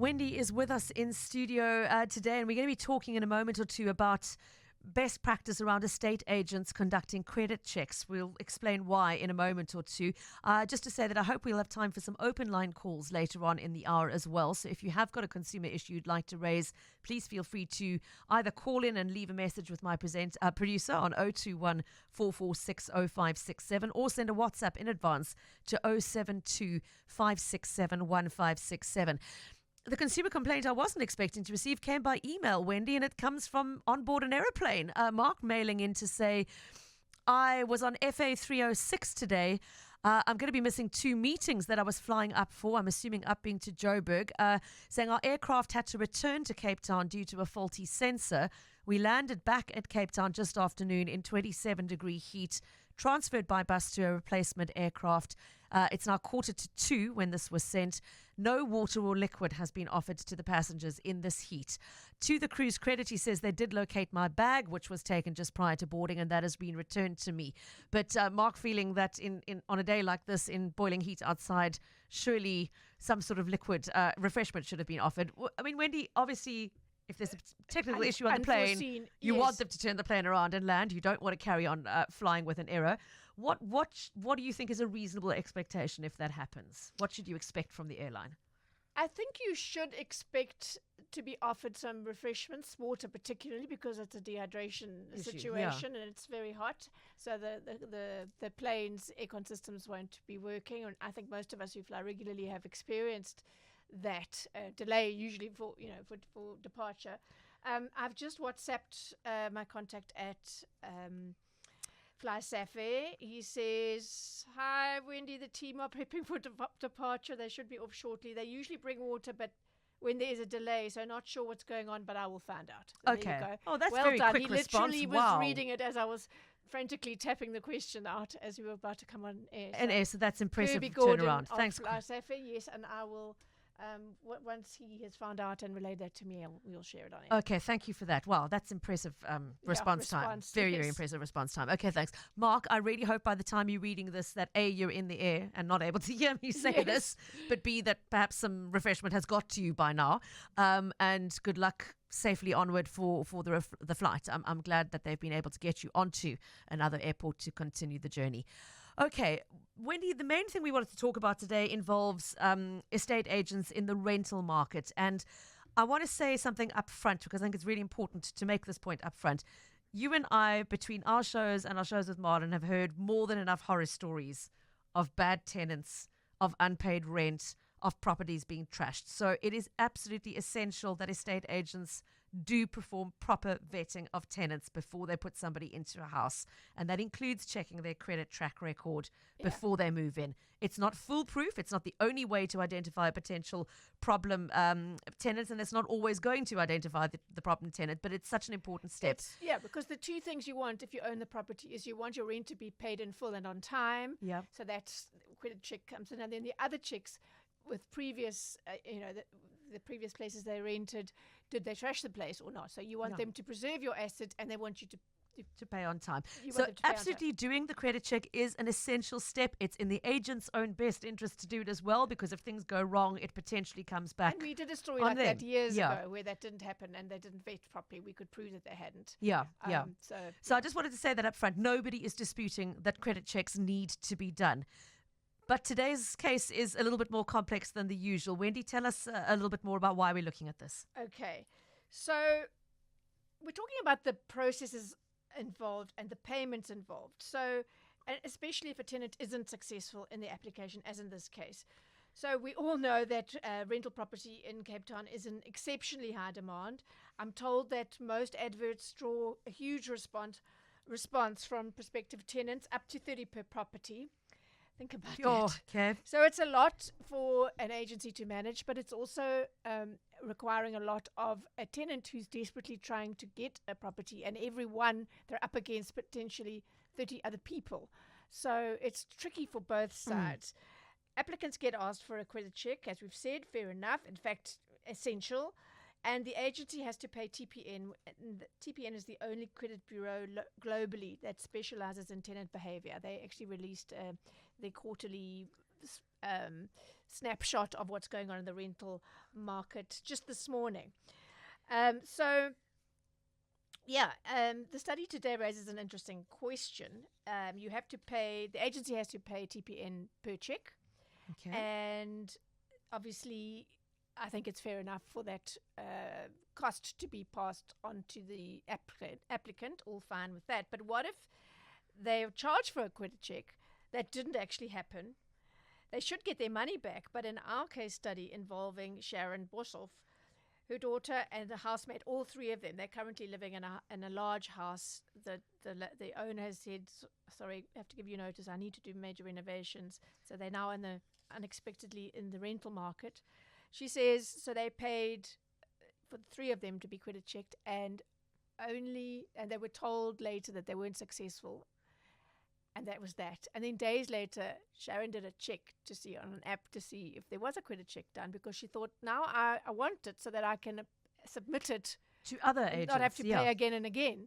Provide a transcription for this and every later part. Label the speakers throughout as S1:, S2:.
S1: Wendy is with us in studio today, and we're going to be talking in a moment or two about best practice around estate agents conducting credit checks. We'll explain why in a moment or two. Just to say that I hope we'll have time for some open line calls later on in the hour as well. So if you have got a consumer issue you'd like to raise, please feel free to either call in and leave a message with my producer on 021 446 0567 or send a WhatsApp in advance to 072 567 1567. The consumer complaint I wasn't expecting to receive came by email, Wendy, and it comes from on board an aeroplane. Mark mailing in to say, I was on FA 306 today. I'm going to be missing 2 meetings that I was flying up for. I'm assuming up being to Joburg, saying our aircraft had to return to Cape Town due to a faulty sensor. We landed back at Cape Town just afternoon in 27-degree heat, transferred by bus to a replacement aircraft. It's now 1:45 when this was sent. No water or liquid has been offered to the passengers in this heat. To the crew's credit, he says they did locate my bag, which was taken just prior to boarding, and that has been returned to me. But Mark feeling that on a day like this, in boiling heat outside, surely some sort of liquid refreshment should have been offered. I mean, Wendy, obviously, if there's a technical issue on the plane, you want them to turn the plane around and land. You don't want to carry on flying with an error. What do you think is a reasonable expectation if that happens? What should you expect from the airline?
S2: I think you should expect to be offered some refreshments, water particularly, because it's a dehydration situation and it's very hot. So the plane's aircon systems won't be working. And I think most of us who fly regularly have experienced that delay, usually for departure. I've just WhatsApped my contact at Fly Safair. He says, "Hi Wendy, the team are prepping for departure. They should be off shortly. They usually bring water, but when there is a delay, so not sure what's going on, but I will find out." So
S1: okay.
S2: There you go.
S1: Oh, that's
S2: well
S1: very
S2: done.
S1: quick response.
S2: He literally was reading it as I was frantically tapping the question out as we were about to come on air.
S1: So that's impressive
S2: Gordon
S1: turnaround. Thanks.
S2: Fly Safair, yes, and I will. Once he has found out and relayed that to me, we'll share it on air.
S1: Okay, thank you for that. Wow, that's impressive response time. Very impressive response time. Okay, thanks. Mark, I really hope by the time you're reading this that A, you're in the air and not able to hear me say this, but B, that perhaps some refreshment has got to you by now. And good luck safely onward for the flight. I'm glad that they've been able to get you onto another airport to continue the journey. Okay, Wendy, the main thing we wanted to talk about today involves estate agents in the rental market. And I want to say something up front because I think it's really important to make this point up front. You and I, between our shows and our shows with Martin, have heard more than enough horror stories of bad tenants, of unpaid rent, of properties being trashed. So it is absolutely essential that estate agents do perform proper vetting of tenants before they put somebody into a house. And that includes checking their credit track record before they move in. It's not foolproof. It's not the only way to identify a potential problem tenant, and it's not always going to identify the problem tenant, but it's such an important step.
S2: Because the two things you want if you own the property is you want your rent to be paid in full and on time. Yeah. So that's credit check comes in. And then the other checks with previous, the previous places they rented, did they trash the place or not? So you want them to preserve your asset, and they want you to
S1: pay on time. So absolutely doing the credit check is an essential step. It's in the agent's own best interest to do it as well, because if things go wrong, it potentially comes back.
S2: And we did a story like that years ago where that didn't happen and they didn't vet properly. We could prove that they hadn't. So I just wanted to say that up front. Nobody is disputing that credit checks need to be done. But today's case is a little bit more complex than the usual. Wendy, tell us a little bit more about why we're looking at this. Okay. So we're talking about the processes involved and the payments involved. So, and especially if a tenant isn't successful in the application, as in this case. So we all know that rental property in Cape Town is an exceptionally high demand. I'm told that most adverts draw a huge response from prospective tenants, up to 30 per property. Think about that.
S1: Okay.
S2: So it's a lot for an agency to manage, but it's also requiring a lot of a tenant who's desperately trying to get a property, and everyone they're up against potentially 30 other people. So it's tricky for both sides. Applicants get asked for a credit check, as we've said, fair enough, in fact, essential. And the agency has to pay TPN. And TPN is the only credit bureau globally that specializes in tenant behavior. They actually released their quarterly snapshot of what's going on in the rental market just this morning. The study today raises an interesting question. You have to pay, the agency has to pay TPN per check.
S1: Okay.
S2: And obviously, I think it's fair enough for that cost to be passed on to the applicant. All fine with that. But what if they charge for a credit check that didn't actually happen? They should get their money back. But in our case study involving Sharon Boshoff, her daughter and the housemate, all three of them, they're currently living in a large house. The owner has said, sorry, I have to give you notice, I need to do major renovations. So they're now unexpectedly in the rental market. She says, so they paid for the three of them to be credit checked, and they were told later that they weren't successful. And that was that. And then days later, Sharon did a check to see on an app to see if there was a credit check done, because she thought, now I want it so that I can submit it
S1: to other agents,
S2: not have to pay again and again.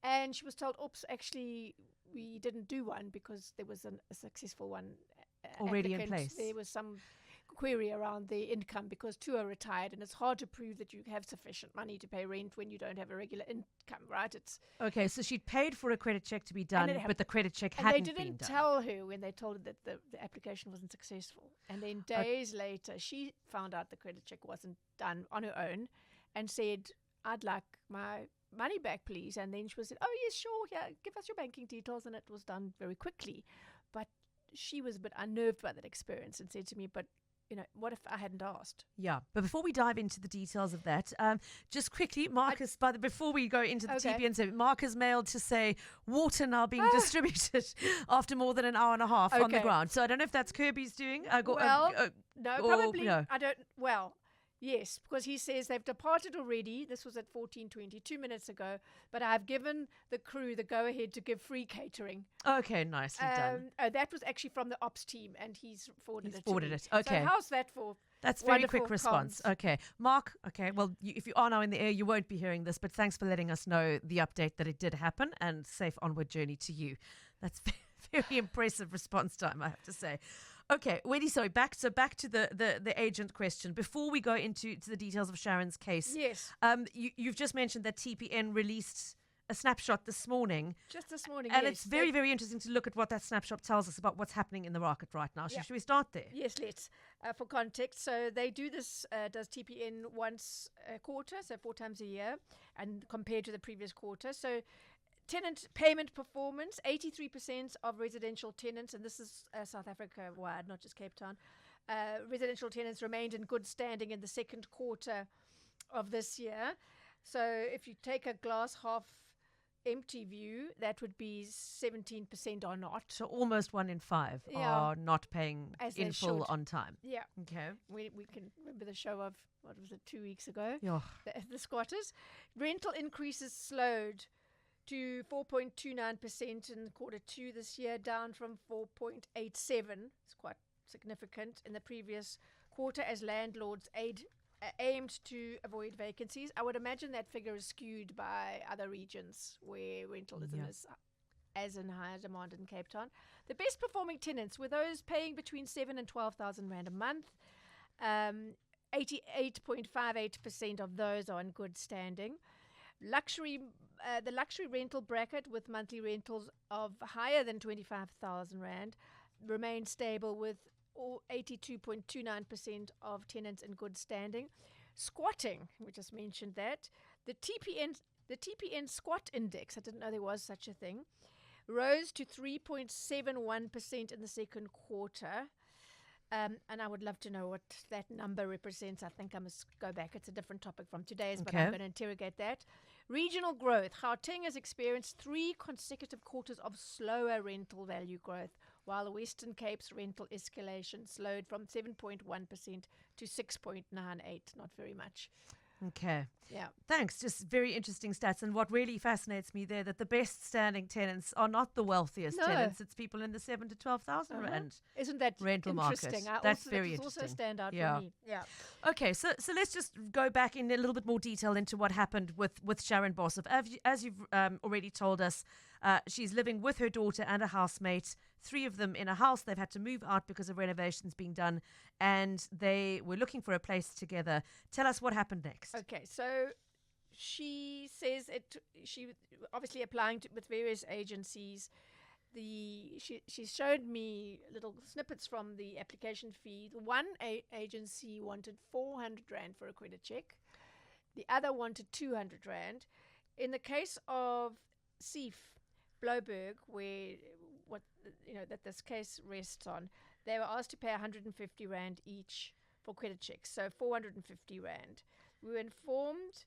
S2: And she was told, oops, actually, we didn't do one because there was a successful one
S1: already in place.
S2: There was some query around the income because two are retired, and it's hard to prove that you have sufficient money to pay rent when you don't have a regular income, right? It's
S1: okay. So she'd paid for a credit check to be done, but the credit check hadn't been done.
S2: They didn't tell her when they told her that the application wasn't successful. And then days later, she found out the credit check wasn't done on her own, and said, "I'd like my money back, please." And then she was said, "Oh yes, sure. Yeah, give us your banking details," and it was done very quickly. But she was a bit unnerved by that experience and said to me, "But what if I hadn't asked?"
S1: Yeah, but before we dive into the details of that, just quickly, Marcus, before we go into the TPN, so Mark has mailed to say water now being distributed after more than an hour and a half on the ground. So I don't know if that's Kirby's doing.
S2: No, probably. No. I don't. Well, yes, because he says they've departed already. This was at 14:20, 2 minutes ago. But I've given the crew the go-ahead to give free catering.
S1: Okay, nicely done.
S2: That was actually from the ops team, and he's forwarded it.
S1: Okay.
S2: So how's that for?
S1: That's very quick response. Okay. Mark, well, if you are now in the air, you won't be hearing this, but thanks for letting us know the update that it did happen, and safe onward journey to you. That's very impressive response time, I have to say. Okay, Wendy, sorry, back to the agent question. Before we go into the details of Sharon's case,
S2: yes,
S1: you've just mentioned that TPN released a snapshot this morning.
S2: Just this morning,
S1: and it's very, very interesting to look at what that snapshot tells us about what's happening in the market right now. Should we start there?
S2: Yes, let's. For context, so they do this, does TPN once a quarter, so 4 times a year, and compared to the previous quarter. So tenant payment performance, 83% of residential tenants, and this is South Africa-wide, not just Cape Town, residential tenants remained in good standing in the second quarter of this year. So if you take a glass half empty view, that would be 17% are not.
S1: So almost 1 in 5 are not paying in full on time.
S2: Yeah.
S1: Okay.
S2: We can remember the show of, 2 weeks ago?
S1: Yeah.
S2: The squatters. Rental increases slowed to 4.29% in quarter 2 this year, down from 4.87. It's quite significant in the previous quarter as landlords aimed to avoid vacancies. I would imagine that figure is skewed by other regions where rentalism is as in higher demand in Cape Town. The best performing tenants were those paying between 7,000 and 12,000 Rand a month. 88.58% of those are in good standing. The luxury rental bracket with monthly rentals of higher than 25,000 Rand remained stable with 82.29% of tenants in good standing. Squatting, we just mentioned that. The TPN squat index, I didn't know there was such a thing, rose to 3.71% in the second quarter. And I would love to know what that number represents. I think I must go back. It's a different topic from today's, but I'm going to interrogate that. Regional growth. Gauteng has experienced 3 consecutive quarters of slower rental value growth, while the Western Cape's rental escalation slowed from 7.1% to 6.98%. Not very much.
S1: Okay.
S2: Yeah.
S1: Thanks. Just very interesting stats. And what really fascinates me there, that the best standing tenants are not the wealthiest tenants. It's people in the 7,000 to 12,000 Rand.
S2: Isn't that
S1: rental
S2: interesting?
S1: Market. That's very
S2: interesting.
S1: Also
S2: a standout for me. Yeah.
S1: Okay. So let's just go back in a little bit more detail into what happened with Sharon Boshoff. As you've already told us, She's living with her daughter and a housemate, 3 of them in a house. They've had to move out because of renovations being done, and they were looking for a place together. Tell us what happened next.
S2: Okay, so she says she obviously applying with various agencies. She showed me little snippets from the application fee. The one agency wanted 400 Rand for a credit check. The other wanted 200 Rand. In the case of Seif Bloberg, that this case rests on, they were asked to pay 150 Rand each for credit checks, so 450 Rand. We were informed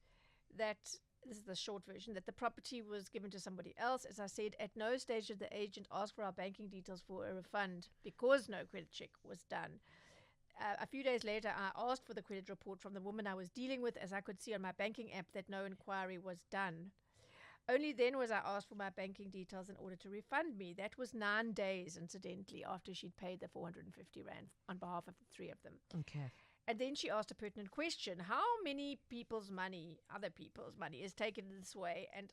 S2: that, this is the short version, that the property was given to somebody else. As I said, at no stage did the agent ask for our banking details for a refund because no credit check was done. A few days later, I asked for the credit report from the woman I was dealing with, as I could see on my banking app that no inquiry was done. Only then was I asked for my banking details in order to refund me. That was 9 days, incidentally, after she'd paid the 450 Rand on behalf of the 3 of them.
S1: Okay.
S2: And then she asked a pertinent question: how many people's money, other people's money, is taken this way, and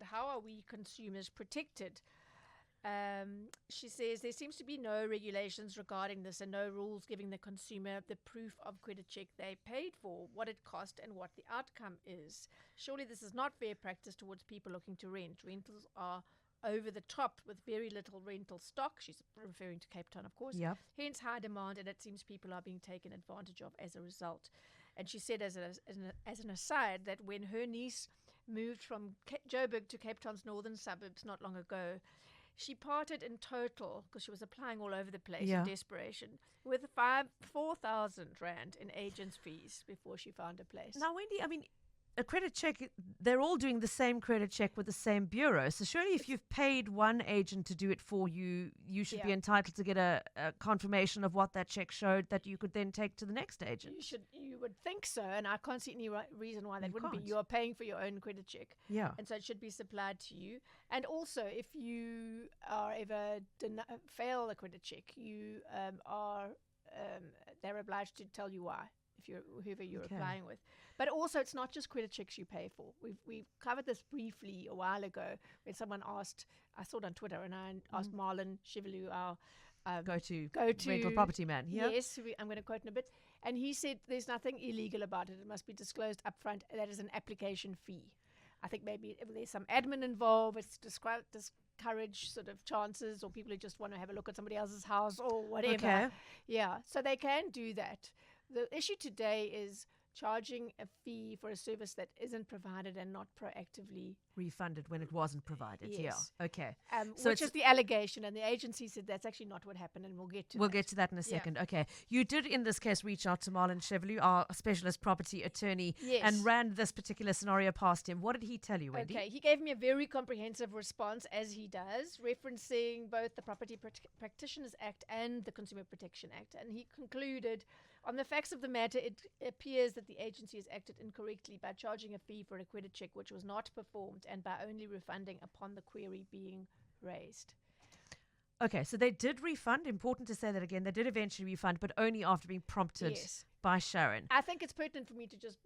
S2: how are we consumers protected? She says there seems to be no regulations regarding this and no rules giving the consumer the proof of credit check they paid for, what it cost, and what the outcome is. Surely this is not fair practice towards people looking to rent. Rentals are over the top with very little rental stock. She's referring to Cape Town, of course.
S1: Yep.
S2: Hence high demand, and it seems people are being taken advantage of as a result. And she said, as an aside, that when her niece moved from Joburg to Cape Town's northern suburbs not long ago, she parted in total, because she was applying all over the place in desperation, with 4,000 Rand in agent's fees before she found a place.
S1: Now, Wendy, I mean, a credit check, they're all doing the same credit check with the same bureau. So surely if you've paid one agent to do it for you, you should be entitled to get a confirmation of what that check showed that you could then take to the next agent.
S2: You would think so, and I can't see any reason why that wouldn't be. You are paying for your own credit check.
S1: Yeah.
S2: And so it should be supplied to you. And also, if you are ever fail a credit check, you they're obliged to tell you why, if you're whoever you're applying with. But also, it's not just credit checks you pay for. We've covered this briefly a while ago when someone asked, I saw it on Twitter, and I asked Marlon Chivelu, our
S1: go-to rental property man. Yeah?
S2: Yes, I'm going to quote in a bit. And he said there's nothing illegal about it. It must be disclosed upfront. That is an application fee. I think maybe if there's some admin involved, it's discourage sort of chances, or people who just want to have a look at somebody else's house or whatever.
S1: Okay.
S2: Yeah, so they can do that. The issue today is charging a fee for a service that isn't provided and not proactively
S1: refunded when it wasn't provided.
S2: Yes.
S1: Yeah. Okay.
S2: So which is the allegation, and the agency said that's actually not what happened, and we'll get to that
S1: in a second. Yeah. Okay. You did in this case reach out to Marlon Chivelu, our specialist property attorney, and ran this particular scenario past him. What did he tell you, Wendy?
S2: Okay. He gave me a very comprehensive response, as he does, referencing both the Property Practitioners Act and the Consumer Protection Act, and he concluded, on the facts of the matter, it appears that the agency has acted incorrectly by charging a fee for a credit check which was not performed, and by only refunding upon the query being raised.
S1: Okay, so they did refund. Important to say that again. They did eventually refund, but only after being prompted by Sharon.
S2: I think it's pertinent for me to just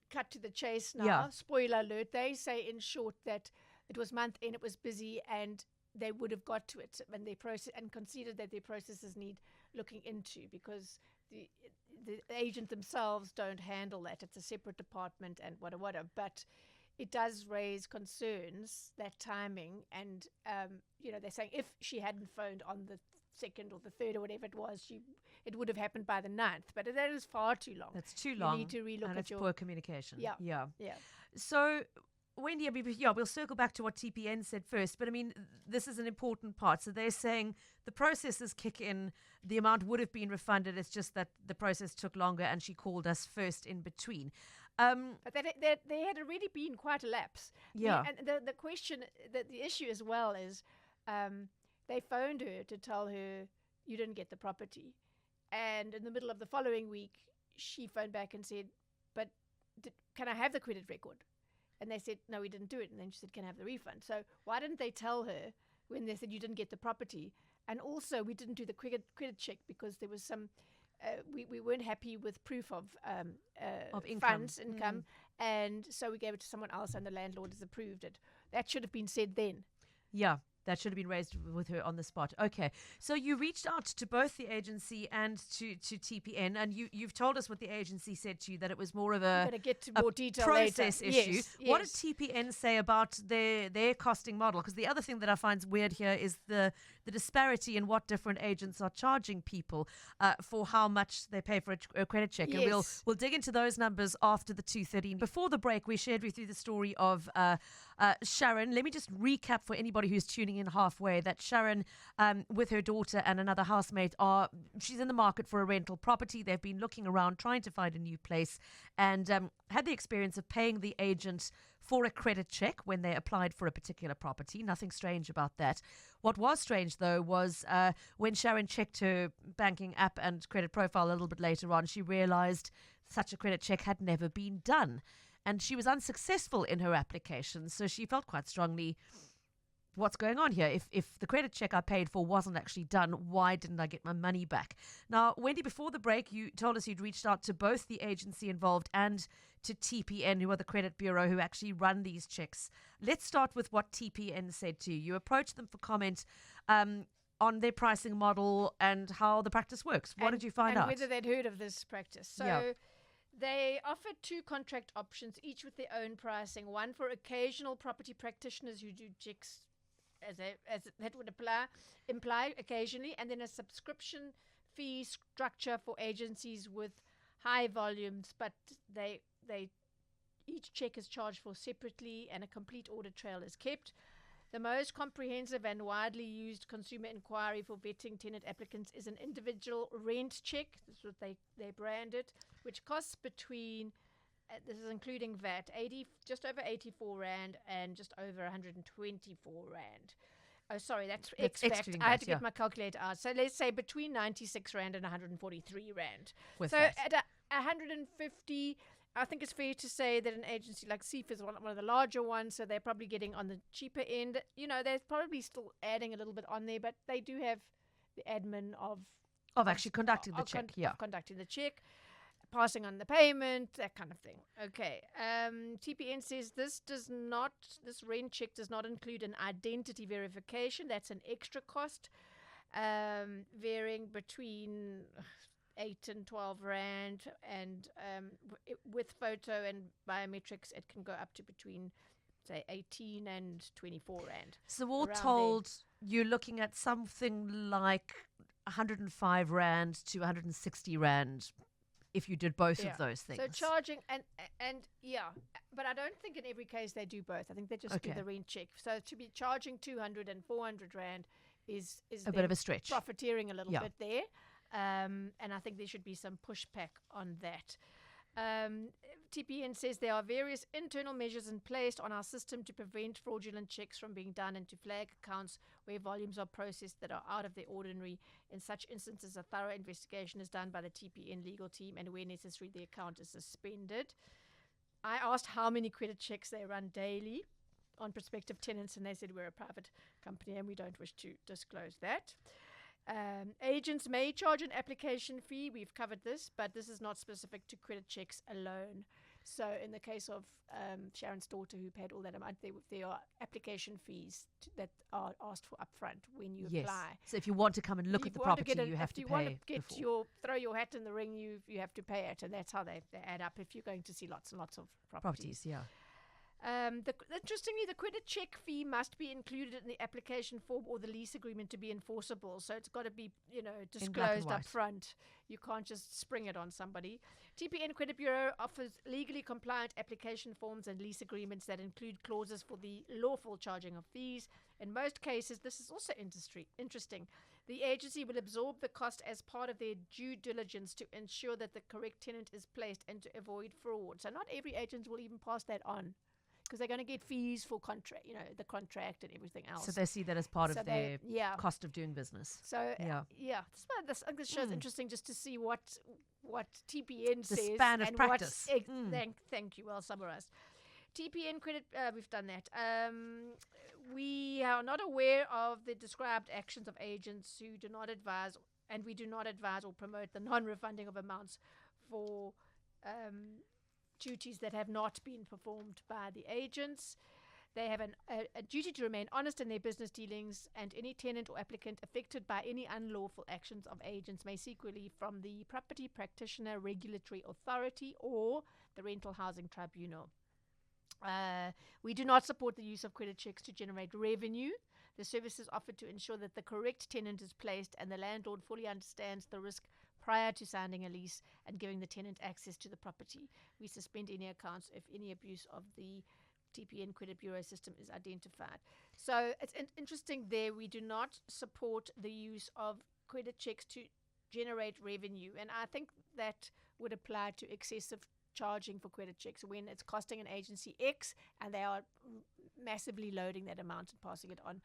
S2: cut to the chase now.
S1: Yeah.
S2: Spoiler alert. They say in short that it was month end, it was busy, and they would have got to it when they process and considered that their processes need looking into, because the agent themselves don't handle that. It's a separate department and whatever. But it does raise concerns, that timing, and they're saying if she hadn't phoned on the 2nd or the 3rd or whatever it was, it would have happened by the 9th. But that is far too long.
S1: That's too long.
S2: You need to relook
S1: and
S2: at
S1: poor communication.
S2: Yeah.
S1: So, Wendy, we'll circle back to what TPN said first, but I mean, this is an important part. So they're saying the processes kick in, the amount would have been refunded. It's just that the process took longer, and she called us first in between.
S2: But there had already been quite a lapse.
S1: Yeah.
S2: And the question, the issue as well is, they phoned her to tell her you didn't get the property, and in the middle of the following week, she phoned back and said, "But can I have the credit record?" And they said, "No, we didn't do it." And then she said, "Can I have the refund?" So why didn't they tell her when they said you didn't get the property? And also, we didn't do the credit check because there was some, we weren't happy with proof of income. And so we gave it to someone else, and the landlord has approved it. That should have been said then.
S1: Yeah. That should have been raised with her on the spot. Okay. So you reached out to both the agency and to TPN, and you've told us what the agency said to you, that it was more of a,
S2: going to get to more detail
S1: process
S2: later.
S1: issue.
S2: Yes.
S1: What did TPN say about their costing model? Because the other thing that I find weird here is the disparity in what different agents are charging people for how much they pay for a credit check.
S2: Yes.
S1: And we'll dig into those numbers after the 2:30. Before the break, we shared with you the story of Sharon. Let me just recap for anybody who's tuning in halfway that Sharon, with her daughter and another housemate, she's in the market for a rental property. They've been looking around trying to find a new place, and had the experience of paying the agent for a credit check when they applied for a particular property. Nothing strange about that. What was strange, though, was when Sharon checked her banking app and credit profile a little bit later on, she realized such a credit check had never been done. And she was unsuccessful in her application, so she felt quite strongly, what's going on here? If the credit check I paid for wasn't actually done, why didn't I get my money back? Now, Wendy, before the break, you told us you'd reached out to both the agency involved and to TPN, who are the credit bureau who actually run these checks. Let's start with what TPN said to you. You approached them for comment on their pricing model and how the practice works. What did you find out?
S2: And whether they'd heard of this practice. So they offered 2 contract options, each with their own pricing. One for occasional property practitioners who do checks as that would imply occasionally, and then a subscription fee structure for agencies with high volumes, but they each check is charged for separately and a complete audit trail is kept. The most comprehensive and widely used consumer inquiry for vetting tenant applicants is an individual rent check. That's what they brand it, which costs between, this is including VAT, just over 84 Rand and just over 124 Rand. Oh, sorry, that's ex-VAT. I had to get my calculator out. So let's say between 96 Rand and 143 Rand.
S1: With
S2: so
S1: that.
S2: At 150, I think it's fair to say that an agency like CIF is one of the larger ones, so they're probably getting on the cheaper end. You know, they're probably still adding a little bit on there, but they do have the admin of
S1: actually conducting the check.
S2: Conducting the check, passing on the payment, that kind of thing. Okay. TPN says this rent check does not include an identity verification. That's an extra cost, varying between 8 and 12 Rand, and with photo and biometrics, it can go up to between, say, 18 and 24 Rand.
S1: So all told, you're looking at something like 105 Rand to 160 Rand if you did both of those things.
S2: So charging and but I don't think in every case they do both. I think they just do the rent check. So to be charging 200 and 400 Rand is
S1: a bit of a stretch.
S2: Profiteering a little bit there. And I think there should be some pushback on that. TPN says there are various internal measures in place on our system to prevent fraudulent checks from being done and to flag accounts where volumes are processed that are out of the ordinary. In such instances, a thorough investigation is done by the TPN legal team, and where necessary, the account is suspended. I asked how many credit checks they run daily on prospective tenants, and they said we're a private company and we don't wish to disclose that. Agents may charge an application fee. We've covered this, but this is not specific to credit checks alone. So in the case of Sharon's daughter, who paid all that amount, there are application fees that are asked for upfront when you apply.
S1: So if you want to come and look at the property, you have to pay.
S2: If you want to throw your hat in the ring, you have to pay it, and that's how they add up if you're going to see lots and lots of properties. Interestingly, the credit check fee must be included in the application form or the lease agreement to be enforceable. So it's got to be, disclosed up front. You can't just spring it on somebody. TPN Credit Bureau offers legally compliant application forms and lease agreements that include clauses for the lawful charging of fees. In most cases, this is also interesting. The agency will absorb the cost as part of their due diligence to ensure that the correct tenant is placed and to avoid fraud. So not every agent will even pass that on, because they're going to get fees for the contract and everything else.
S1: So they see that as part of their cost of doing business.
S2: So this show's interesting just to see what TPN says.
S1: The span of practice.
S2: Thank you. Well summarized. TPN credit, we've done that. We are not aware of the described actions of agents who do not advise, and we do not advise or promote the non-refunding of amounts for duties that have not been performed by the agents. They have a duty to remain honest in their business dealings, and any tenant or applicant affected by any unlawful actions of agents may seek relief from the Property Practitioner Regulatory Authority or the Rental Housing Tribunal. We do not support the use of credit checks to generate revenue. The service is offered to ensure that the correct tenant is placed and the landlord fully understands the risk prior to signing a lease and giving the tenant access to the property. We suspend any accounts if any abuse of the TPN Credit Bureau system is identified. So it's interesting there. We do not support the use of credit checks to generate revenue. And I think that would apply to excessive charging for credit checks when it's costing an agency X and they are massively loading that amount and passing it on.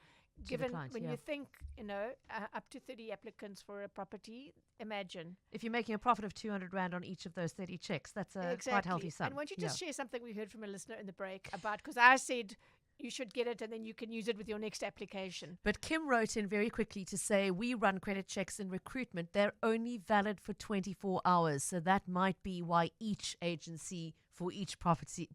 S2: Given when you think, up to 30 applicants for a property, imagine.
S1: If you're making a profit of 200 Rand on each of those 30 checks, that's a quite healthy sum.
S2: And why don't you just share something we heard from a listener in the break about, because I said you should get it and then you can use it with your next application.
S1: But Kim wrote in very quickly to say, we run credit checks in recruitment. They're only valid for 24 hours. So that might be why each agency for each property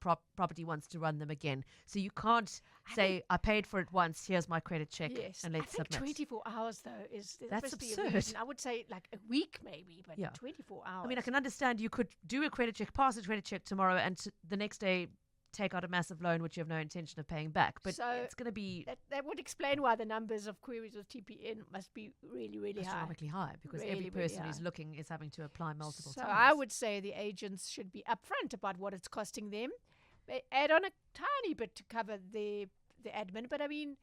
S1: wants to run them again. So you can't say, I paid for it once, here's my credit check, and let's submit.
S2: 24 hours, though,
S1: that's absurd.
S2: I would say like a week maybe, but 24 hours.
S1: I mean, I can understand you could do a credit check, pass a credit check tomorrow, and the next day take out a massive loan which you have no intention of paying back. But it's going to be...
S2: That would explain why the numbers of queries with TPN must be really, really
S1: astronomically high, because every person who's looking is having to apply multiple times.
S2: So I would say the agents should be upfront about what it's costing them. They add on a tiny bit to cover the admin, but I mean,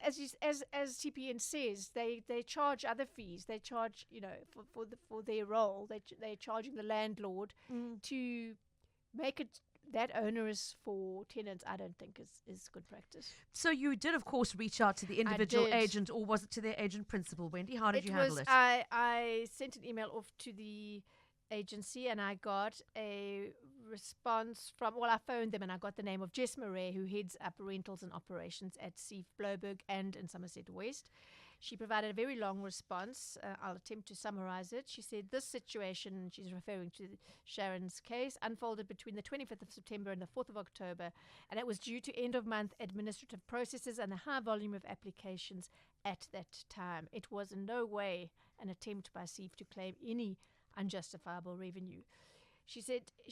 S2: as TPN says, they charge other fees. They charge, for their role. They're charging the landlord to make it that onerous for tenants. I don't think is good practice.
S1: So you did, of course, reach out to the individual agent, or was it to their agent principal, Wendy? How did you handle it?
S2: I sent an email off to the agency and I got a response I phoned them and I got the name of Jess Murray, who heads up rentals and operations at Seif Bloberg and in Somerset West. She provided a very long response. I'll attempt to summarize it. She said this situation, she's referring to Sharon's case, unfolded between the 25th of September and the 4th of October, and it was due to end-of-month administrative processes and the high volume of applications at that time. It was in no way an attempt by Seif to claim any unjustifiable revenue. She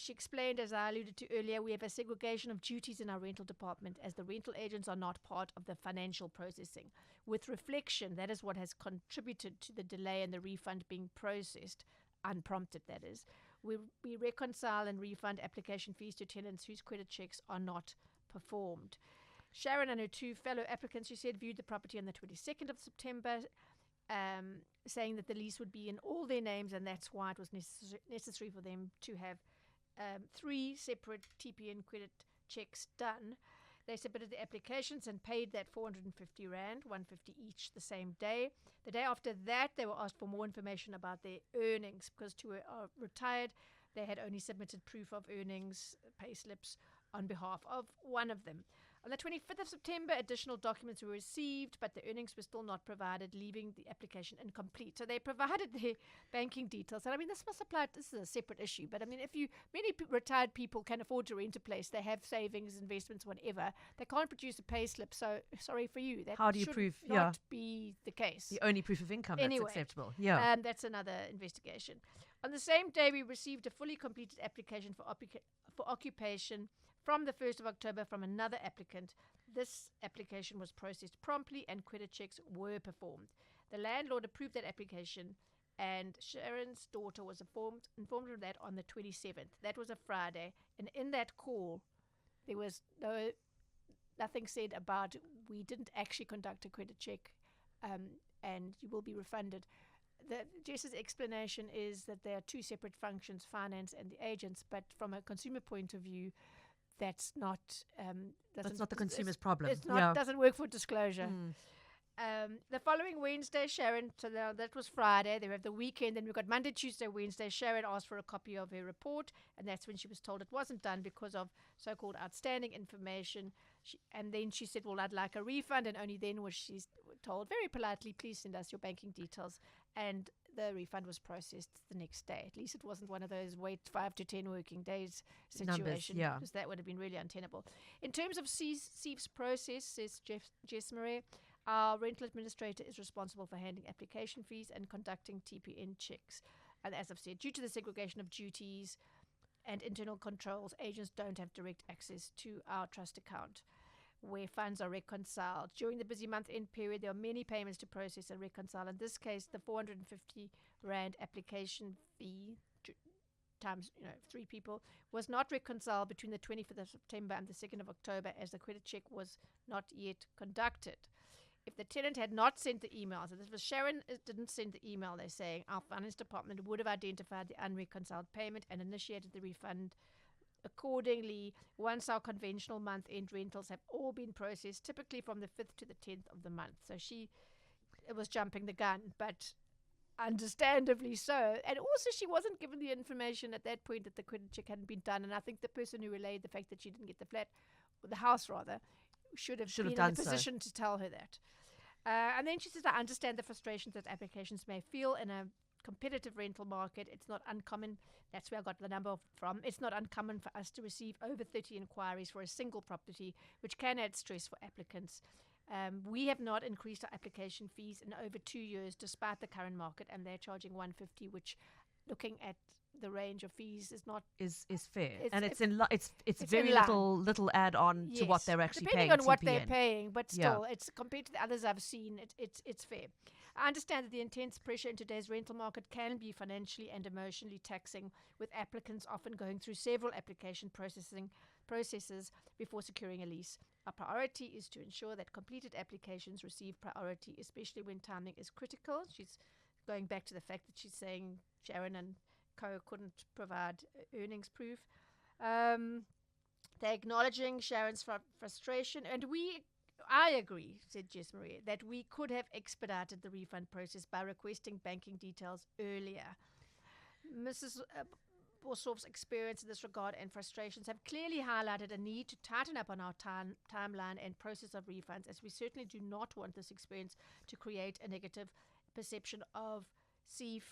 S2: explained, as I alluded to earlier, we have a segregation of duties in our rental department as the rental agents are not part of the financial processing. With reflection, that is what has contributed to the delay in the refund being processed, unprompted that is. We reconcile and refund application fees to tenants whose credit checks are not performed. Sharon and her two fellow applicants, she said, viewed the property on the 22nd of September, saying that the lease would be in all their names, and that's why it was necessary for them to have 3 separate TPN credit checks done. They submitted the applications and paid that 450 Rand, 150 each, the same day. The day after that, they were asked for more information about their earnings because 2 are retired. They had only submitted proof of earnings, pay slips, on behalf of one of them. On the 25th of September, additional documents were received, but the earnings were still not provided, leaving the application incomplete. So they provided their banking details. And I mean, this must apply, this is a separate issue, but I mean, many retired people can afford to rent a place. They have savings, investments, whatever. They can't produce a pay slip, so sorry for you. That
S1: How do you prove?
S2: Not be the case.
S1: The only proof of income that's acceptable.
S2: That's another investigation. On the same day, we received a fully completed application for occupation from the 1st of October from another applicant. This application was processed promptly and credit checks were performed. The landlord approved that application and Sharon's daughter was informed of that on the 27th. That was a Friday. And in that call, there was nothing said about we didn't actually conduct a credit check and you will be refunded. Jess's explanation is that there are 2 separate functions, finance and the agents, but from a consumer point of view, that's not
S1: the consumer's problem.
S2: It's not doesn't work for disclosure. The following Wednesday, Sharon, so that was Friday, they have the weekend, then we've got Monday, Tuesday, Wednesday. Sharon asked for a copy of her report, and that's when she was told it wasn't done because of so-called outstanding information. And then she said, well, I'd like a refund, and only then was she told very politely, please send us your banking details. And the refund was processed the next day. At least it wasn't one of those wait 5 to 10 working days situation, because that would have been really untenable. In terms of CEIF's process, says Jess Murray, our rental administrator is responsible for handling application fees and conducting TPN checks. And as I've said, due to the segregation of duties and internal controls, agents don't have direct access to our trust account, where funds are reconciled. During the busy month-end period, there are many payments to process and reconcile. In this case, the 450 Rand application fee times 3 people was not reconciled between the 25th of September and the 2nd of October, as the credit check was not yet conducted. If the tenant had not sent the email, so this was Sharon didn't send the email, they're saying our finance department would have identified the unreconciled payment and initiated the refund accordingly. Once our conventional month-end rentals have all been processed, typically from the 5th to the 10th of the month. So it was jumping the gun, but understandably so. And also she wasn't given the information at that point that the credit check hadn't been done. And I think the person who relayed the fact that she didn't get the flat, or the house rather, should have been in a position to tell her that. And then she says, I understand the frustrations that applications may feel in a competitive rental market. It's not uncommon. That's where I got the number from. It's not uncommon for us to receive over 30 inquiries for a single property, which can add stress for applicants. We have not increased our application fees in over 2 years, despite the current market, and they're charging 150, which, looking at the range of fees, is not
S1: is fair, and it's very little add on to what they're actually
S2: depending
S1: paying.
S2: On what they're paying, but still, it's compared to the others I've seen, it's fair. I understand that the intense pressure in today's rental market can be financially and emotionally taxing, with applicants often going through several application processes before securing a lease. Our priority is to ensure that completed applications receive priority, especially when timing is critical. She's going back to the fact that she's saying Sharon and Co couldn't provide earnings proof. They're acknowledging Sharon's frustration, and I agree, said Jess Marie, that we could have expedited the refund process by requesting banking details earlier. Mrs. Borshoff's experience in this regard and frustrations have clearly highlighted a need to tighten up on our timeline and process of refunds, as we certainly do not want this experience to create a negative perception of CEIF.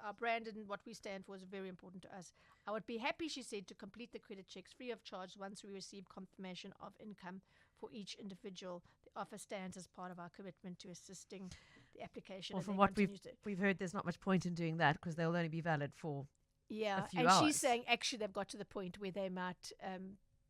S2: Our brand and what we stand for is very important to us. I would be happy, she said, to complete the credit checks free of charge once we receive confirmation of income for each individual. The offer stands as part of our commitment to assisting the application.
S1: Well, from what we've heard, there's not much point in doing that, because they'll only be valid for a few
S2: and
S1: hours.
S2: She's saying actually they've got to the point where they might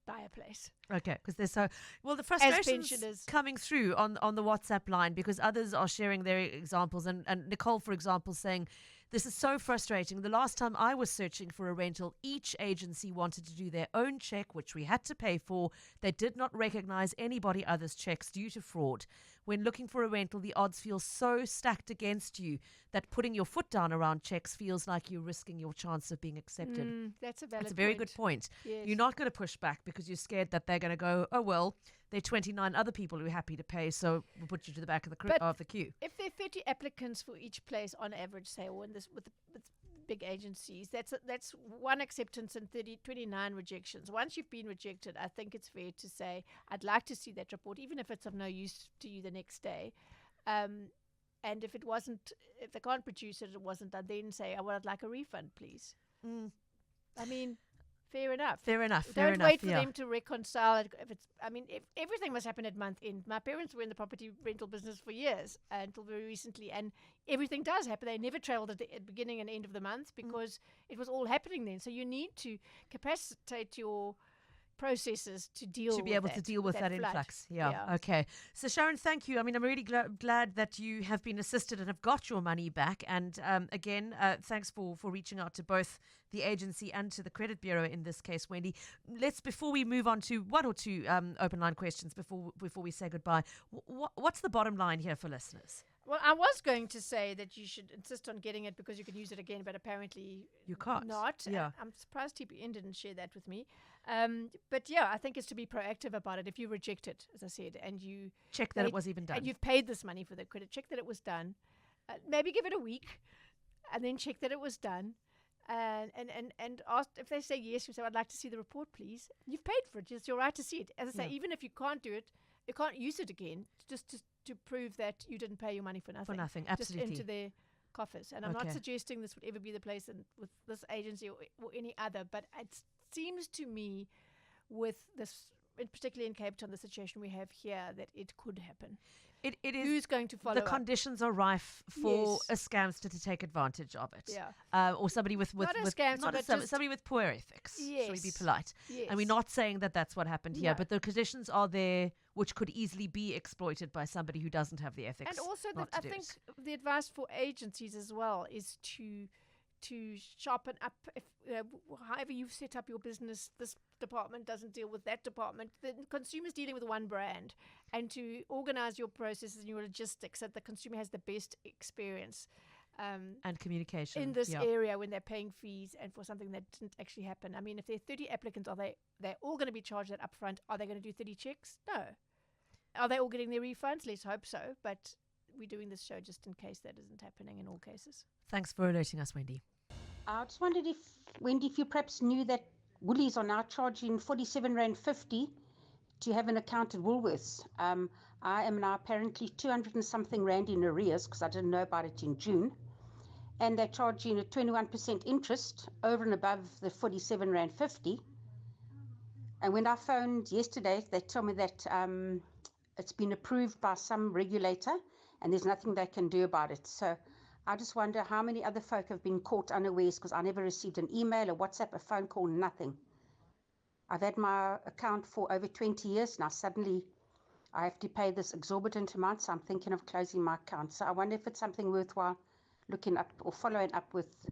S2: buy a place.
S1: Okay, because they're so the frustration's coming through on the WhatsApp line, because others are sharing their examples, and Nicole, for example, saying, this is so frustrating. The last time I was searching for a rental, each agency wanted to do their own check, which we had to pay for. They did not recognize anybody else's checks due to fraud. When looking for a rental, the odds feel so stacked against you that putting your foot down around checks feels like you're risking your chance of being accepted.
S2: That's a valid
S1: That's a very good point.
S2: Yes.
S1: You're not going to push back because you're scared that they're going to go, oh, well, there are 29 other people who are happy to pay, so we'll put you to the back of the queue.
S2: If there are 30 applicants for each place on average, say, or with big agencies, that's one acceptance and 29 rejections. Once you've been rejected, I think it's fair to say, I'd like to see that report, even if it's of no use to you the next day. And if they can't produce it, it wasn't done, then say, I'd like a refund, please. I mean, fair enough.
S1: Don't
S2: wait for them to reconcile it. If everything must happen at month end. My parents were in the property rental business for years until very recently, and everything does happen. They never trailed at the beginning and end of the month because it was all happening then. So you need to capacitate your processes to be
S1: able to deal with that influx. Yeah. Okay. So Sharon, thank you. I mean, I'm really glad that you have been assisted and have got your money back. And again, thanks for reaching out to both the agency and to the credit bureau in this case, Wendy. Before we move on to one or two open line questions before we say goodbye, what's the bottom line here for listeners?
S2: Well, I was going to say that you should insist on getting it because you can use it again, but apparently
S1: you can't.
S2: Not.
S1: Yeah.
S2: I'm surprised TPN didn't share that with me. But yeah, I think it's to be proactive about it. If you reject it, as I said, and you
S1: check that it was even done,
S2: and you've paid this money for the credit, check that it was done. Maybe give it a week, and then check that it was done. And ask if they say yes. You say, I'd like to see the report, please. You've paid for it. It's your right to see it. As I say, even if you can't do it, you can't use it again. Just to prove that you didn't pay your money for nothing.
S1: Absolutely.
S2: Just into their coffers. And I'm not suggesting this would ever be the place with this agency or any other, but it seems to me with this, particularly in Cape Town, the situation we have here, that it could happen.
S1: It is.
S2: Who's going to follow
S1: the conditions are rife for a scamster to take advantage of it. Yeah. Or somebody with
S2: not a scamster, but
S1: somebody with poor ethics.
S2: Yes.
S1: Shall we be polite?
S2: Yes.
S1: And we're not saying that that's what happened here, but the conditions are there, which could easily be exploited by somebody who doesn't have the ethics.
S2: And also, I think the advice for agencies as well is to sharpen up. If however you've set up your business, this department doesn't deal with that department. The consumer's dealing with one brand, and to organize your processes and your logistics so that the consumer has the best experience
S1: and communication
S2: in this area when they're paying fees and for something that didn't actually happen. I mean, if there are 30 applicants, they're all going to be charged that upfront? Are they going to do 30 checks? No. Are they all getting their refunds? Let's hope so. But we're doing this show just in case that isn't happening in all cases.
S1: Thanks for alerting us, Wendy.
S3: I just wondered if, Wendy, if you perhaps knew that Woolies are now charging R47.50 to have an account at Woolworths. I am now apparently 200 and something rand in arrears because I didn't know about it in June. And they're charging a 21% interest over and above the R47.50. And when I phoned yesterday, they told me that it's been approved by some regulator and there's nothing they can do about it. So I just wonder how many other folk have been caught unawares because I never received an email, a WhatsApp, a phone call, nothing. I've had my account for over 20 years now. Suddenly I have to pay this exorbitant amount, so I'm thinking of closing my account. So I wonder if it's something worthwhile looking up or following up with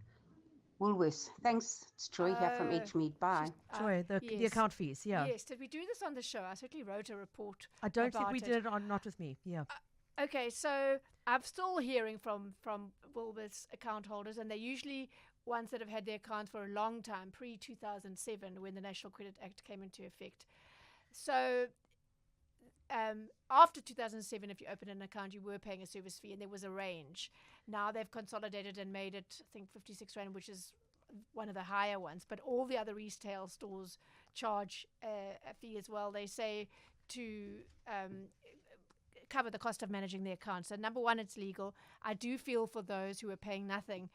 S3: Woolworths. Thanks. It's Joy here from Edgemead. Bye.
S1: Joy, the account fees,
S2: Yes, did we do this on the show? I certainly wrote a report.
S1: I don't think we did it on Not With Me. Yeah.
S2: Okay, so I'm still hearing from Woolworths account holders, and they're usually ones that have had their account for a long time, pre-2007, when the National Credit Act came into effect. So after 2007, if you opened an account, you were paying a service fee, and there was a range. Now they've consolidated and made it, I think, 56 Rand, which is one of the higher ones. But all the other retail stores charge a fee as well. They say to cover the cost of managing the account. So number one, it's legal. I do feel for those who are paying nothing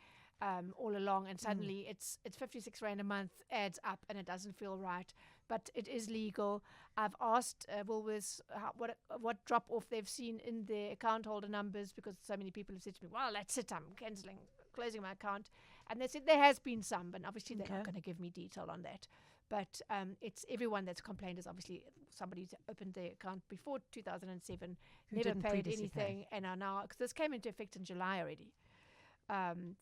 S2: all along, and suddenly it's 56 Rand a month adds up, and it doesn't feel right. But it is legal. I've asked Woolworths what drop off they've seen in their account holder numbers, because so many people have said to me, "Well, that's it. I'm closing my account," and they said there has been some, but obviously they're not going to give me detail on that. But it's everyone that's complained is obviously somebody who's opened their account before 2007, never paid anything, and are now, because this came into effect in July already.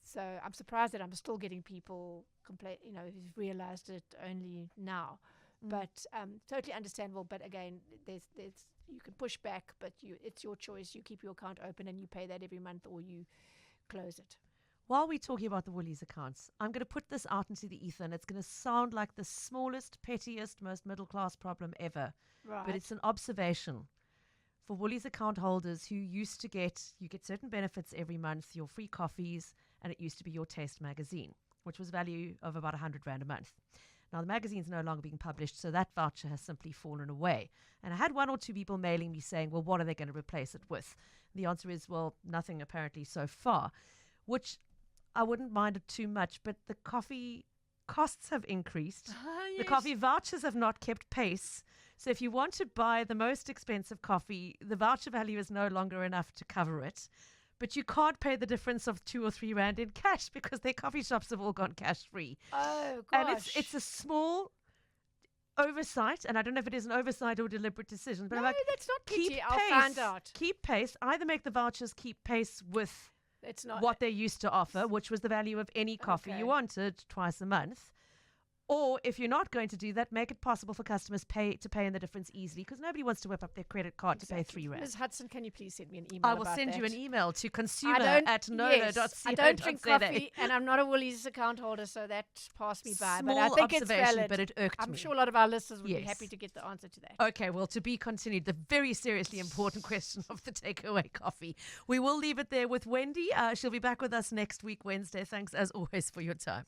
S2: So I'm surprised that I'm still getting people complain, who've realized it only now. But totally understandable. But again, there's you can push back, but it's your choice. You keep your account open and you pay that every month, or you close it.
S1: While we're talking about the Woolies accounts, I'm going to put this out into the ether, and it's going to sound like the smallest, pettiest, most middle-class problem ever.
S2: Right.
S1: But it's an observation. For Woolies account holders who used to get certain benefits every month, your free coffees, and it used to be your Taste magazine, which was value of about 100 Rand a month. Now, the magazine's no longer being published, so that voucher has simply fallen away. And I had one or two people mailing me saying, well, what are they going to replace it with? The answer is, well, nothing apparently so far, which I wouldn't mind it too much, but the coffee costs have increased.
S2: Yes.
S1: The coffee vouchers have not kept pace. So if you want to buy the most expensive coffee, the voucher value is no longer enough to cover it. But you can't pay the difference of 2 or 3 Rand in cash because their coffee shops have all gone cash free.
S2: Oh, gosh.
S1: And it's a small oversight, and I don't know if it is an oversight or deliberate decision. But
S2: no,
S1: I'm like,
S2: that's not
S1: keep
S2: pity.
S1: pace,
S2: I'll find out.
S1: Keep pace. Either make the vouchers keep pace with what they used to offer, which was the value of any coffee you wanted twice a month. Or if you're not going to do that, make it possible for customers to pay in the difference easily, because nobody wants to whip up their credit card to pay 3 Rand.
S2: Ms. Hudson, can you please send me an email
S1: I will send you an email to consumer@knowler.co.za.
S2: I don't drink coffee, and I'm not a Woolies account holder, so that passed me by.
S1: Small
S2: but I think
S1: observation,
S2: it's valid.
S1: but it irked me.
S2: I'm sure a lot of our listeners would be happy to get the answer to that.
S1: Okay, well, to be continued, the very seriously important question of the takeaway coffee. We will leave it there with Wendy. She'll be back with us next week, Wednesday. Thanks, as always, for your time.